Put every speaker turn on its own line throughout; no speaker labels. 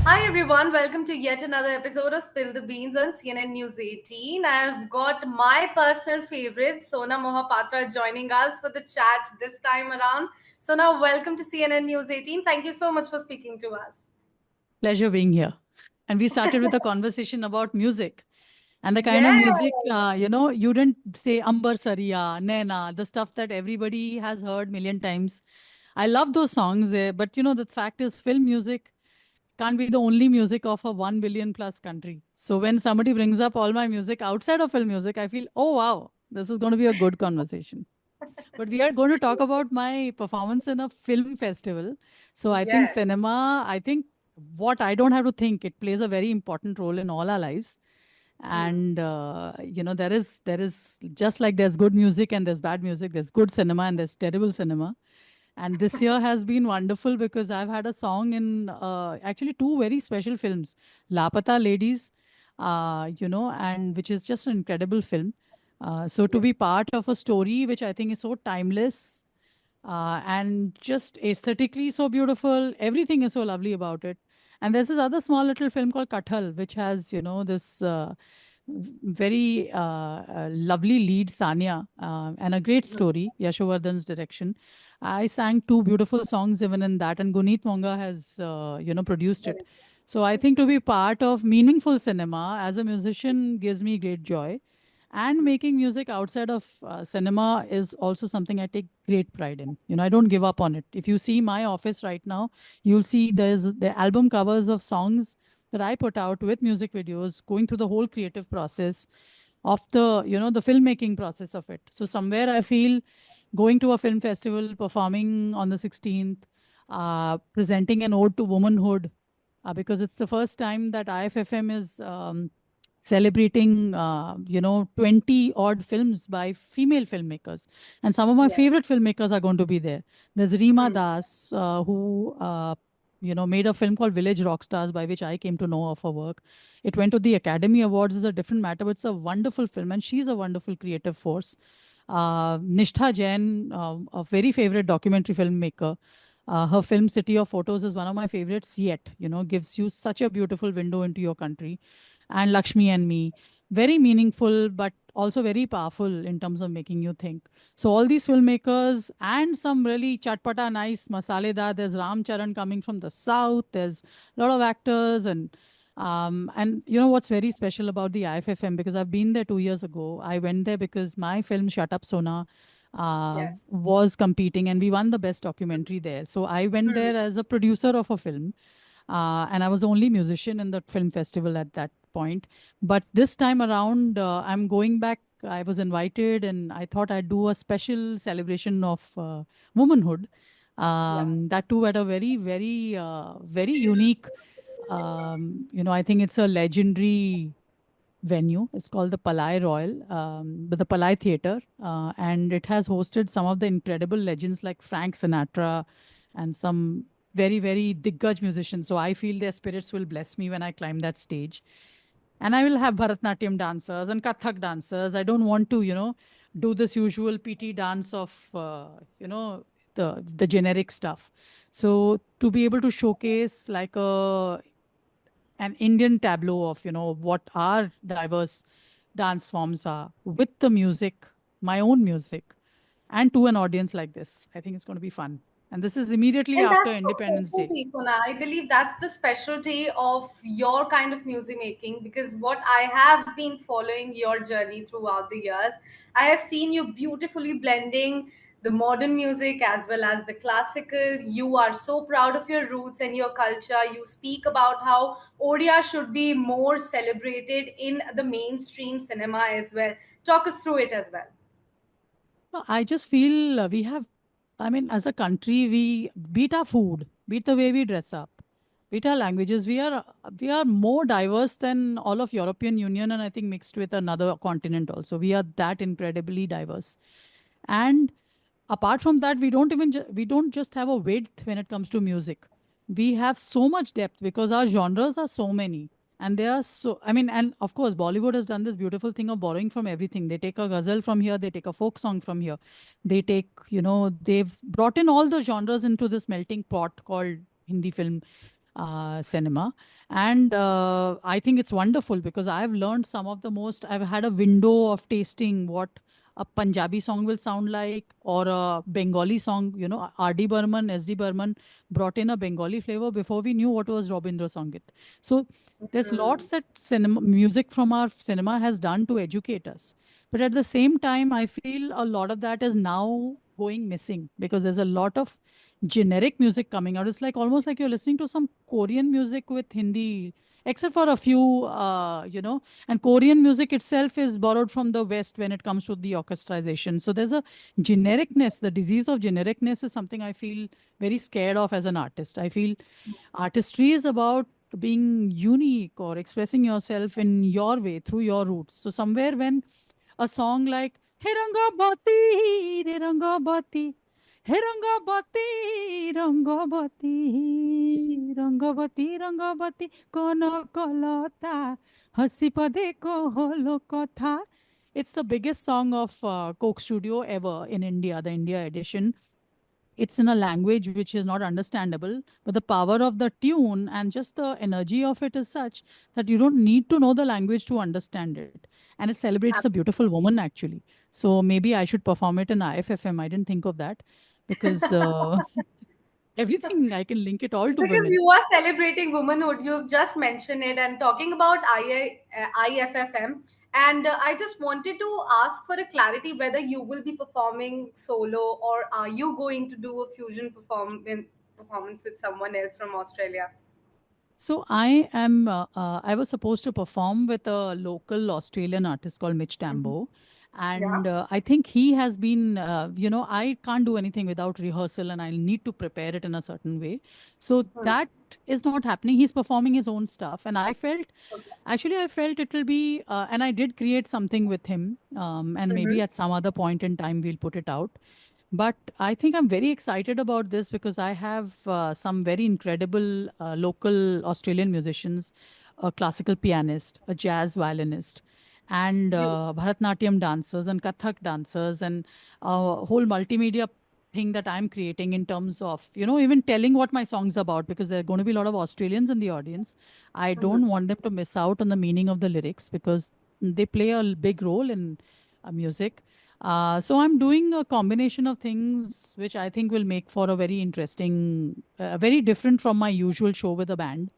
Hi everyone, welcome to yet another episode of Spill the Beans on CNN News 18. I've got my personal favorite, Sona Mohapatra, joining us for the chat this time around. Sona, welcome to CNN News 18. Thank you so much for speaking to us.
Pleasure being here. And we started with a conversation about music and the kind of
Yeah,
music, you didn't say Ambar Sariya, Naina, the stuff that everybody has heard million times. I love those songs, but the fact is, film music can't be the only music of a 1 billion plus country. So when somebody brings up all my music outside of film music, I feel, oh wow, this is going to be a good conversation. But we are going to talk about my performance in a film festival. So I think
yes.
cinema, I think what I don't have to think, it plays a very important role in all our lives.
Hmm.
And there is just like there's good music and there's bad music, there's good cinema and there's terrible cinema. And this year has been wonderful because I've had a song in actually two very special films, Lapata Ladies, and which is just an incredible film. So to
Yeah.
be part of a story which I think is so timeless and just aesthetically so beautiful, everything is so lovely about it. And there's this other small little film called Kathal, which has, this very lovely lead, Sanya, and a great
Mhm.
story, Yashovardhan's direction. I sang two beautiful songs even in that, and Guneet Monga has, produced it.
Very
So I think to be part of meaningful cinema as a musician gives me great joy. And making music outside of cinema is also something I take great pride in. I don't give up on it. If you see my office right now, you'll see there's the album covers of songs that I put out with music videos, going through the whole creative process of the filmmaking process of it. So somewhere I feel going to a film festival, performing on the 16th, presenting an ode to womanhood, because it's the first time that IFFM is celebrating 20 odd films by female filmmakers, and some of my
yes.
favorite filmmakers are going to be there. There's Reema
Hmm.
Das, who made a film called Village Rockstars, by which I came to know of her work. It went to the Academy Awards, is a different matter, but it's a wonderful film and she's a wonderful creative force. Nishtha Jain, a very favorite documentary filmmaker. Her film City of Photos is one of my favorites yet. Gives you such a beautiful window into your country. And Lakshmi and Me, very meaningful, but also very powerful in terms of making you think. So all these filmmakers and some really chatpata, nice masaledar. There's Ram Charan coming from the south. There's a lot of actors and what's very special about the IFFM, because I've been there 2 years ago. I went there because my film Shut Up Sona
Yes.
was competing and we won the best documentary there. So I went
Hmm.
there as a producer of a film, and I was the only musician in the film festival at that point. But this time around, I'm going back. I was invited, and I thought I'd do a special celebration of womanhood.
Yeah.
That too at a very, very, very unique. I think it's a legendary venue. It's called the Palai Royal, the Palai Theatre, and it has hosted some of the incredible legends like Frank Sinatra and some very, very Diggaj musicians. So I feel their spirits will bless me when I climb that stage. And I will have Bharatnatyam dancers and Kathak dancers. I don't want to, do this usual PT dance of, the generic stuff. So to be able to showcase like an Indian tableau of, what our diverse dance forms are with the music, my own music, and to an audience like this. I think it's going to be fun. And this is immediately
And
after
that's the
Independence Day.
specialty, Puna. I believe that's the specialty of your kind of music making because what I have been following your journey throughout the years, I have seen you beautifully blending the modern music as well as the classical. You are so proud of your roots and your culture. You speak about how Odia should be more celebrated in the mainstream cinema as well. Talk us through it as well.
No, I just feel we have, I mean, as a country, we beat our food, beat the way we dress up, beat our languages. We are more diverse than all of European Union, and I think mixed with another continent also. We are that incredibly diverse. And apart from that, we don't just have a width when it comes to music. We have so much depth because our genres are so many. And they are so, I mean, and of course, Bollywood has done this beautiful thing of borrowing from everything. They take a ghazal from here, they take a folk song from here. They take, they've brought in all the genres into this melting pot called Hindi film. cinema. And I think it's wonderful because I've learned some of the most, I've had a window of tasting what a Punjabi song will sound like, or a Bengali song. R.D. Burman, S.D. Burman brought in a Bengali flavor before we knew what was Robindra Sangeet. So there's lots
Hmm.
that cinema music from our cinema has done to educate us. But at the same time, I feel a lot of that is now going missing because there's a lot of generic music coming out. It's like almost like you're listening to some Korean music with Hindi, except for a few, and Korean music itself is borrowed from the West when it comes to the orchestration. So there's a genericness. The disease of genericness is something I feel very scared of as an artist. I feel artistry is about being unique or expressing yourself in your way through your roots. So somewhere when a song like Hirangabati, Hirangabati, Hirangabati, Rangabati, Rangabati, Rangabati, Kono Kolota, Hasipade ko holo kotha. It's the biggest song of Coke Studio ever in India, the India edition. It's in a language which is not understandable, but the power of the tune and just the energy of it is such that you don't need to know the language to understand it. And it celebrates a beautiful woman, actually. So maybe I should perform it in IFFM. I didn't think of that because everything I can link it all to
Because
women.
you are celebrating womanhood, you've just mentioned it and talking about IFFM. And I just wanted to ask for a clarity whether you will be performing solo or are you going to do a fusion performance with someone else from Australia?
So I was supposed to perform with a local Australian artist called Mitch
Mhm.
Tambo.
Yeah.
And I think he has been, I can't do anything without rehearsal and I need to prepare it in a certain way. So
Hmm.
that is not happening. He's performing his own stuff. And
Okay.
I felt it will be, and I did create something with him. And maybe
Mhm.
at some other point in time, we'll put it out. But I think I'm very excited about this because I have some very incredible local Australian musicians, a classical pianist, a jazz violinist, and
Beautiful.
Bharatnatyam dancers and Kathak dancers, and a whole multimedia thing that I'm creating in terms of, even telling what my song's about because there are going to be a lot of Australians in the audience. I
Mhm.
don't want them to miss out on the meaning of the lyrics because they play a big role in music. So I'm doing a combination of things which I think will make for a very interesting, very different from my usual show with a band.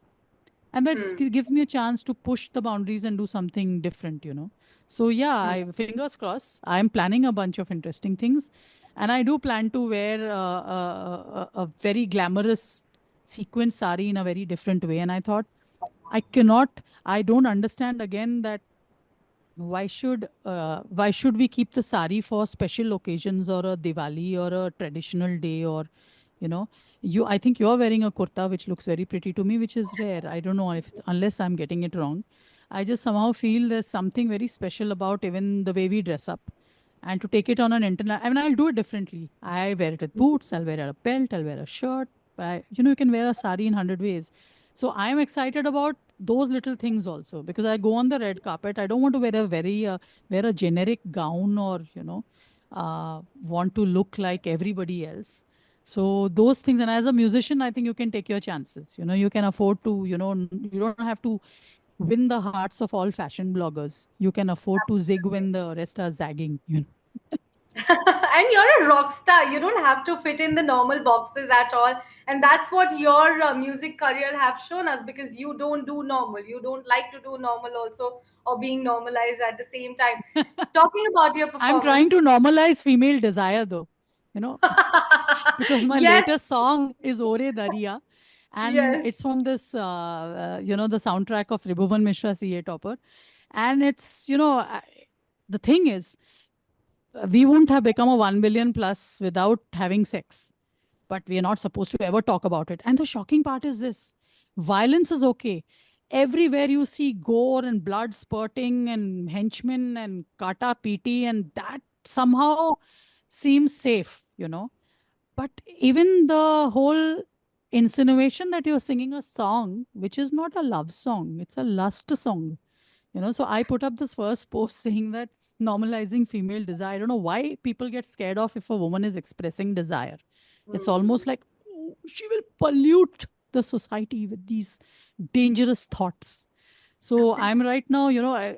And that just
Hmm.
gives me a chance to push the boundaries and do something different. So yeah,
Hmm.
fingers crossed. I'm planning a bunch of interesting things. And I do plan to wear a very glamorous sequin sari in a very different way. And I thought, I don't understand again that why should we keep the sari for special occasions or a Diwali or a traditional day or you know I think you're wearing a kurta which looks very pretty to me, which is rare. I don't know if unless I'm getting it wrong. I just somehow feel there's something very special about even the way we dress up, and to take it on an internet. I mean, I'll do it differently. I wear it with boots, I'll wear a belt, I'll wear a shirt. You can wear a sari in 100 ways. So I am excited about those little things also because I go on the red carpet. I don't want to wear a generic gown or want to look like everybody else. So those things, and as a musician, I think you can take your chances. You can afford to. You don't have to win the hearts of all fashion bloggers. You can afford to zig when the rest are zagging.
And you're a rock star. You don't have to fit in the normal boxes at all. And that's what your music career have shown us because you don't do normal. You don't like to do normal also or being normalized at the same time. Talking about your
I'm trying
performance.
to normalize female desire though. You know, because my
Yes,
latest song is Ore Dariya, and
yes.
it's from this, the soundtrack of Tribhuvan Mishra CA Topper. And the thing is, we wouldn't have become a 1 billion plus without having sex, but we are not supposed to ever talk about it. And the shocking part is this: violence is okay. Everywhere you see gore and blood spurting and henchmen and kata piti, and that somehow seems safe. But even the whole insinuation that you're singing a song which is not a love song, it's a lust song. So I put up this first post saying that normalizing female desire. I don't know why people get scared of if a woman is expressing desire. It's
Hmm.
almost like, "Oh, she will pollute. the society with these dangerous thoughts. So I'm right now,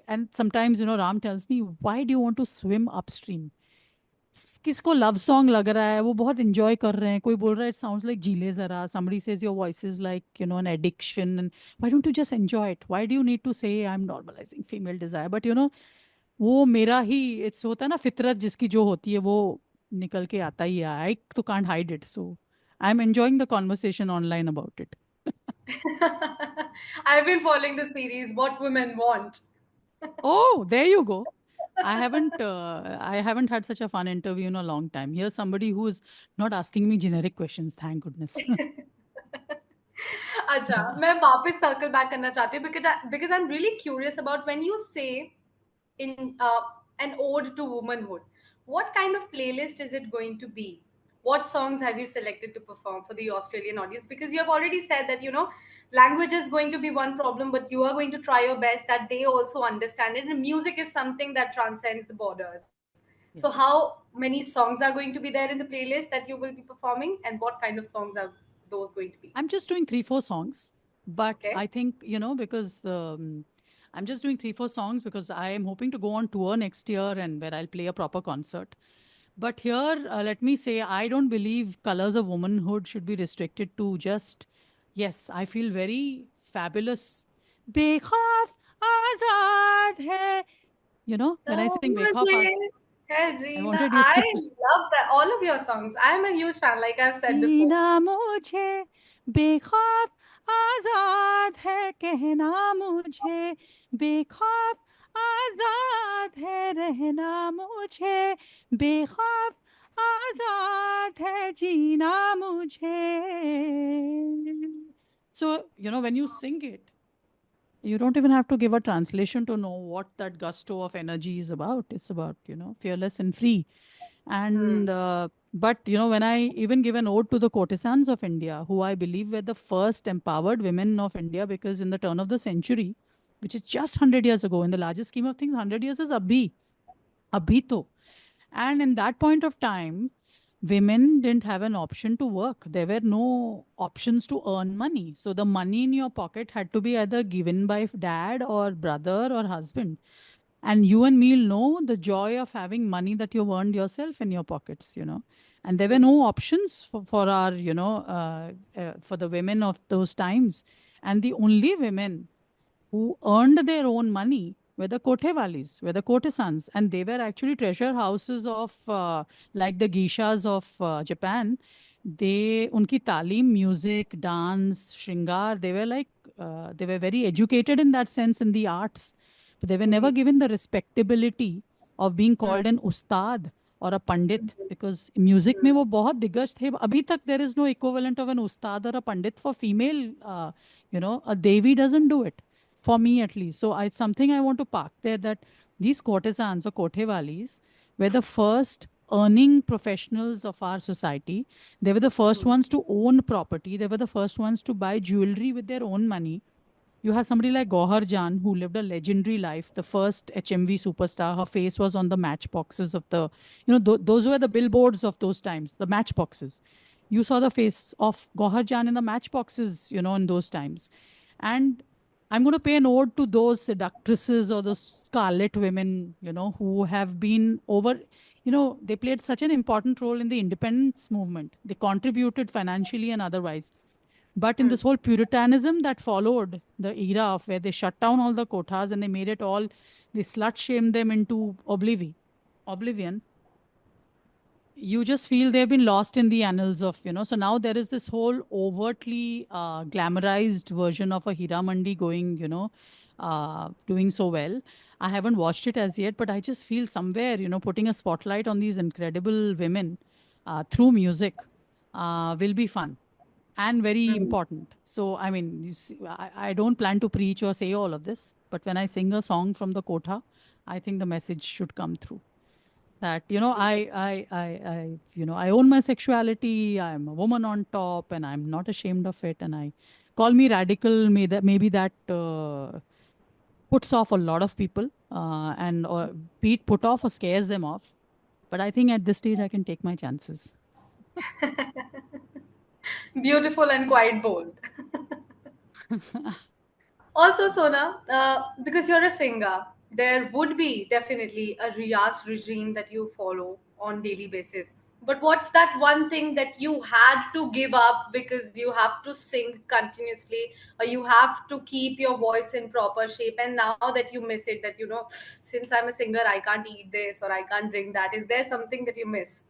and sometimes, Ram tells me, why do you want to swim upstream? किसको love song लग रहा है, वो बहुत enjoy कर रहे हैं, कोई बोल रहा है इट साउंड्स लाइक जीले जरा, somebody says your voice is like an addiction, and why don't you just enjoy it, why do you need to say I'm normalizing female desire? But वो मेरा ही इट्स होता है ना, फितरत जिसकी जो होती है वो निकल के आता ही है, आई तो can't hide it, so I am enjoying the conversation online about it.
I've been following the series What Women Want.
Oh, there you go. I haven't had such a fun interview in a long time. Here's somebody who's not asking me generic questions, thank goodness.
अच्छा, मैं वापस circle back करना चाहती हूँ because I'm really curious about when you say in an ode to womanhood, what kind of playlist is it going to be? What songs have you selected to perform for the Australian audience? Because you have already said that, language is going to be one problem, but you are going to try your best that they also understand it. And music is something that transcends the borders. So,
Yes.
how many songs are going to be there in the playlist that you will be performing, and what kind of songs are those going to be?
I'm just doing 3-4 songs, but
Okay.
I think, because I'm just doing 3-4 songs because I am hoping to go on tour next year and where I'll play a proper concert. But here, let me say, I don't believe colors of womanhood should be restricted to just, yes, I feel very fabulous. Bekhaaf Azad hai. When I sing Bekhaaf Azad,
मुझे है
I
Jeena.
wanted you
I
to.
love that all of your songs. I'm a huge fan, like I've said before.
जीना मुझे बेखौफ आजाद है, कहना मुझे बेखौफ आजाद है, रहना मुझे बेखौफ आजाद है, जीना मुझे. So, when you sing it, you don't even have to give a translation to know what that gusto of energy is about. It's about, fearless and free.
Hmm.
And but when I even give an ode to the courtesans of India, who I believe were the first empowered women of India, because in the turn of the century, which is just 100 years ago, in the largest scheme of things, 100 years is abhi to. And in that point of time, women didn't have an option to work. There were no options to earn money. So the money in your pocket had to be either given by dad or brother or husband. And you and me know the joy of having money that you've earned yourself in your pockets. And there were
Hmm.
no options for our, for the women of those times. And the only women who earned their own money were the Kothewalis, were the courtesans, and they were actually treasure houses of like the geishas of Japan. They, unki talim, music, dance, shringar, they were like, they were very educated in that sense in the arts, but they were
Hmm.
never given the respectability of being
Hmm.
called an ustad or a pandit, because music
Hmm.
में वो बहुत दिग्गज थे. अभी तक there is no equivalent of an ustad or a pandit for female. A devi doesn't do it, for me at least. So it's something I want to park there, that these courtesans or kothewalis were the first earning professionals of our society. They were the first
Hmm.
ones to own property. They were the first ones to buy jewelry with their own money. You have somebody like Gohar Jan, who lived a legendary life, the first HMV superstar. Her face was on the matchboxes of the, those were the billboards of those times, the matchboxes. You saw the face of Gohar Jan in the matchboxes, in those times. And I'm going to pay an ode to those seductresses or those scarlet women, who have been over, they played such an important role in the independence movement. They contributed financially and otherwise. But in
Hmm.
this whole puritanism that followed the era of where they shut down all the kotas and they made it all, they slut shamed them into oblivion. You just feel they've been lost in the annals of, so now there is this whole overtly glamorized version of a Hira Mandi going, doing so well. I haven't watched it as yet, but I just feel somewhere, putting a spotlight on these incredible women through music will be fun and very
Hmm.
important. So, I mean, you see, I don't plan to preach or say all of this, but when I sing a song from the kotha, I think the message should come through. That I own my sexuality. I'm a woman on top, and I'm not ashamed of it. And I call me radical. Maybe that puts off a lot of people, and or beat put off or scares them off. But I think at this stage, I can take my chances.
Beautiful and quite bold. Also, Sona, because you're a singer, there would be definitely a Riyaz regime that you follow on daily basis. But what's that one thing that you had to give up because you have to sing continuously, or you have to keep your voice in proper shape? And now that you miss it, that since I'm a singer, I can't eat this or I can't drink that. Is there something that you miss?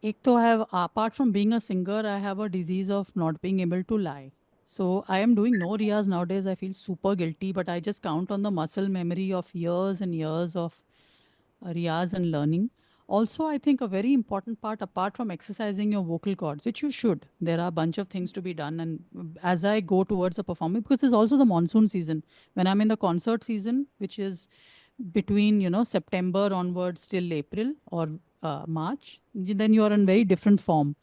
एक तो I have, apart from being a singer, I have a disease of not being able to lie. So I am doing no riyaz nowadays. I feel super guilty, but I just count on the muscle memory of years and years of riyaz and learning. Also, I think a very important part, apart from exercising your vocal cords, which you should, there are a bunch of things to be done. And as I go towards the performing, because it's also the monsoon season, when I'm in the concert season, which is between September onwards till April or March, then you are in very different form.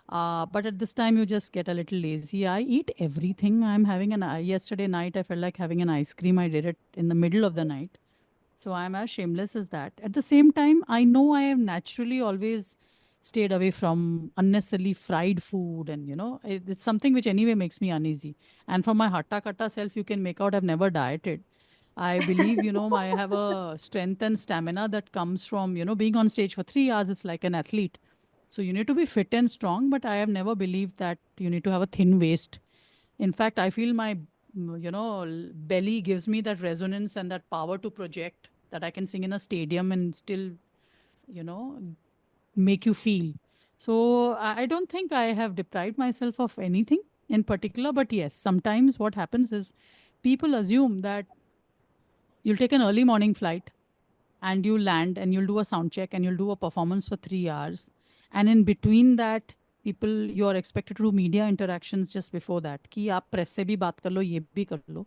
But at this time, you just get a little lazy. I eat everything. I'm having yesterday night, I felt like having an ice cream. I did it in the middle of the night. So I'm as shameless as that. At the same time, I know I have naturally always stayed away from unnecessarily fried food, and it's something which anyway makes me uneasy. And from my hatta katta self, you can make out I've never dieted. I believe, I have a strength and stamina that comes from, being on stage for 3 hours. It's like an athlete. So you need to be fit and strong, but I have never believed that you need to have a thin waist. In fact, I feel my, belly gives me that resonance and that power to project that I can sing in a stadium and still, you know, make you feel. So I don't think I have deprived myself of anything in particular, but yes, sometimes what happens is people assume that you'll take an early morning flight and you land and you'll do a sound check and you'll do a performance for 3 hours. And in between that, people, you're expected to do media interactions just before that. Ki aap press se bhi baat kar lo, ye bhi kar lo.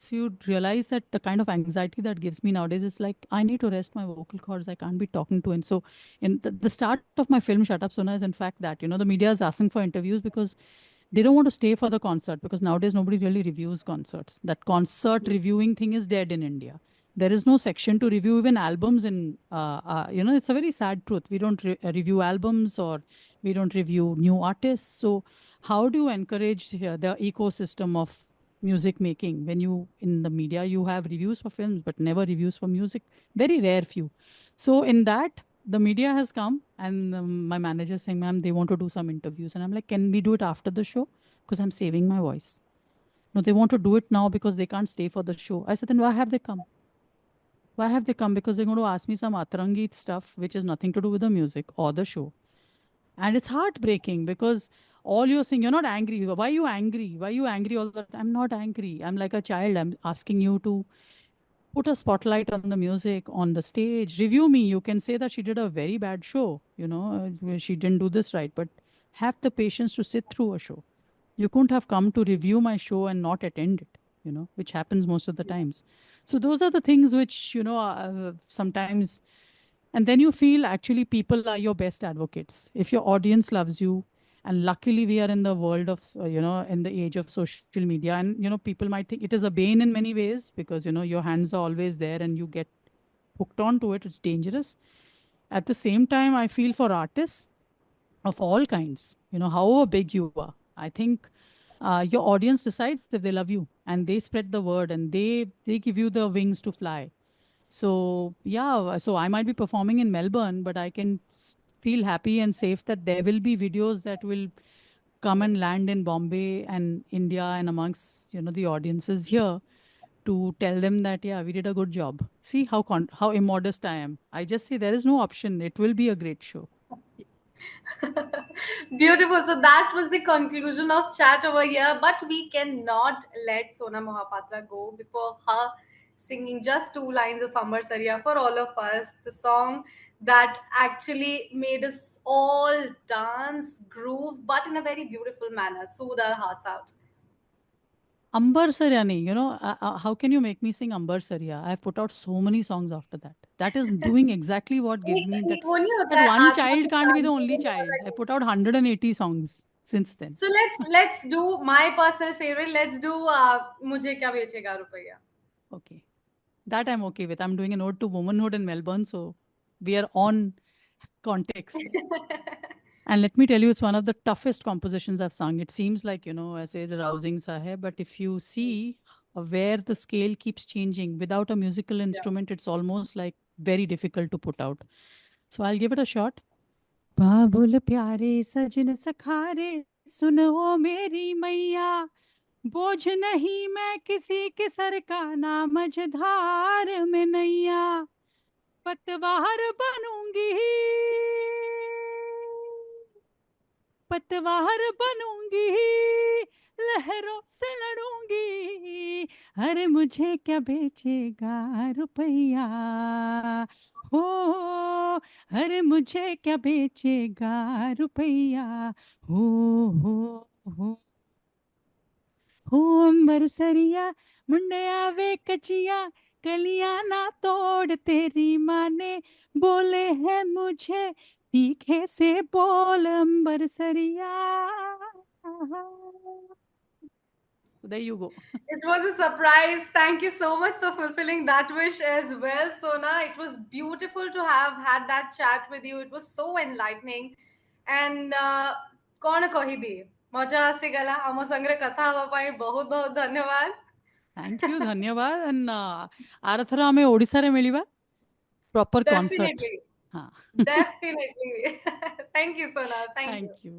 So you realize that the kind of anxiety that gives me nowadays is like, I need to rest my vocal cords. I can't be talking to. And so in the start of my film, Shut Up Sona, is in fact that, the media is asking for interviews because they don't want to stay for the concert, because nowadays nobody really reviews concerts. That concert reviewing thing is dead in India. There is no section to review even albums in, it's a very sad truth. We don't review albums, or we don't review new artists. So how do you encourage the ecosystem of music making when you, in the media, you have reviews for films but never reviews for music? Very rare few. So in that, the media has come, and my manager saying, ma'am, they want to do some interviews. And I'm like, can we do it after the show? Because I'm saving my voice. No, they want to do it now because they can't stay for the show. I said, then why have they come? Why have they come? Because they're going to ask me some Atrangi stuff, which is nothing to do with the music or the show. And it's heartbreaking because all you're saying, you're not angry. Why are you angry? Why are you angry all the time? I'm not angry. I'm like a child. I'm asking you to put a spotlight on the music, on the stage. Review me. You can say that she did a very bad show, where she didn't do this right, but have the patience to sit through a show. You couldn't have come to review my show and not attend it, which happens most of the times. So those are the things which, sometimes, and then you feel actually people are your best advocates. If your audience loves you, and luckily we are in the world of, in the age of social media, and, people might think it is a bane in many ways because, your hands are always there and you get hooked onto it. It's dangerous. At the same time, I feel for artists of all kinds, however big you are, I think your audience decides if they love you, and they spread the word, and they give you the wings to fly. So yeah, so I might be performing in Melbourne, but I can feel happy and safe that there will be videos that will come and land in Bombay and India and amongst, the audiences here, to tell them that yeah, we did a good job. See how immodest I am. I just say there is no option. It will be a great show.
Beautiful. So that was the conclusion of chat over here. But we cannot let Sona Mohapatra go before her singing just two lines of Ambar Saria for all of us. The song that actually made us all dance, groove, but in a very beautiful manner, soothe our hearts out.
Ambar Saryani, how can you make me sing Ambar Sarya? I've put out so many songs after that. That is doing exactly what gives me
एक
that.
एक वो नहीं होता
That
है
one
आत्मा
child
के
can't be the
Shanti
only
के
child. I
लिए.
put out 180 songs since then.
So let's do my personal favorite. Let's do मुझे क्या बेचेगा रुपया.
Okay. That I'm okay with. I'm doing an ode to womanhood in Melbourne, so we are on context. And let me tell you, it's one of the toughest compositions I've sung. It seems like, ऐसे rousing सा है, but if you see where the scale keeps changing without a musical
Yeah.
instrument, it's almost like very difficult to put out. So I'll give it a shot. बाबुल प्यारे सजन सखारे सुनो मेरी मैया, बोझ नहीं मैं किसी के सर का, ना मझधार में नैया, पतवार बनूंगी, पतवार बनूंगी, लहरों से लड़ूंगी, अरे मुझे क्या बेचेगा रुपया, हो, अरे मुझे क्या बेचेगा रुपया, हो हो हो हो अंबर सरिया, मुंडिया वे कचिया, कलियां ना तोड़ तेरी माँ ने बोले है मुझे, तीखे से बोल अंबर सरिया. So there you go.
It was a surprise. Thank you so much for fulfilling that wish as well, Sona. It was beautiful to have had that chat with you. It was so enlightening. And कौन कहिबी मजा आसीगला आम संगे कथा हवा पाई बहुत बहुत धन्यवाद.
Thank you, धन्यवाद. And आरथर आमे ओडिसा रे मिलिबा proper concert.
Definitely,
हाँ.
definitely. Thank you, Sona. Thank you.
Thank you.